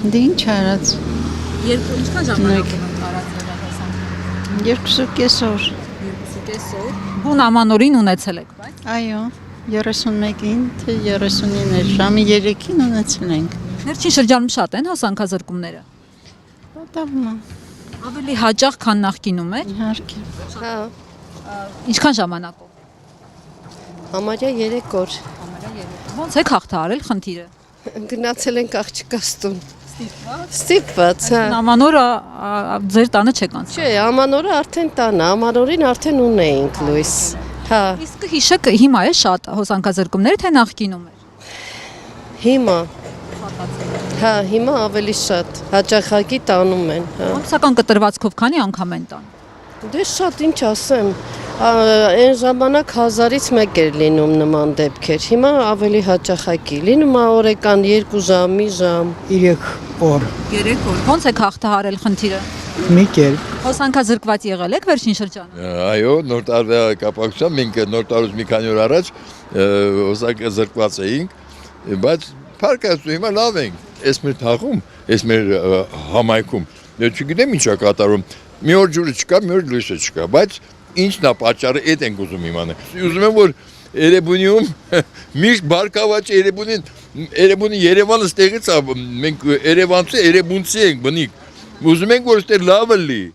Դե ինչ արած։ Ինչքան ժամանակով եք արած երաժշտություն։ 2.5 օր։ 2.5 օր։ Բուն ամանորին ունեցել եք, բայց Այո, 31-ին, թե 39 ժամի 3-ին ունեցել ենք։ Վերջին շրջանում շատ են հասանքազրկումները։ Պատահում է, Ավելի հաճախ, քան նախկինում է։ իհարկե։ Հա, Ինչքան ժամանակով։ համարյա 3 օր։ Ոնց եք հաղթահարել խնդիրը։ Գնացել ենք աղջկաս տուն։ Ստիպված, հա։ Ամանորը ձեր տանը չեք անցել։ Չէ, ամանորը արդեն տանը, ամանորին արդեն ունեինք լույս։ Հա, Իսկ հիշեք հիմա է շատ հոսանքազրկումները, թե նախկինում էր։ հիմա։ Հա, հիմա ավելի շատ հաճախակի տանում են, հա։ Ամսական կտրվածքով քանի անգամ են տան։ Դե շատ ինչ ասեմ, այն ժամանակ 1000-ից 1 էր լինում նման դեպքեր, հիմա ավելի հաճախակի, լինում է օրական 2 ժամ, մի ժամ։ 3 օր 3 օր։ Ոնց եք հաղթահարել խնդիրը։ մի կերպ Հոսանքազրկված եղել եք վերջին շրջանում։ Այո, նոր տարվա կապակցությամբ մենք նոր տարուց մի քանի օր առաջ զրկված էինք, բայց փառքաստու հիմա լավ ենք։ Այս մեր թաղում, այս մեր համայնքում, չգիտեմ ինչ է կատարում։ Մի օր ջուրը չկա, մի օր լույսը չկա, բայց ինչն է պատճառը, այդ ենք ուզում իմանալ։ Ուզում եմ որ Երևանում միշտ բարգավաճ Երևանի Երևանը ստեղից է, մենք Երևանցի ենք բնիկ։ Ուզում ենք որ ստեղ լավը լինի։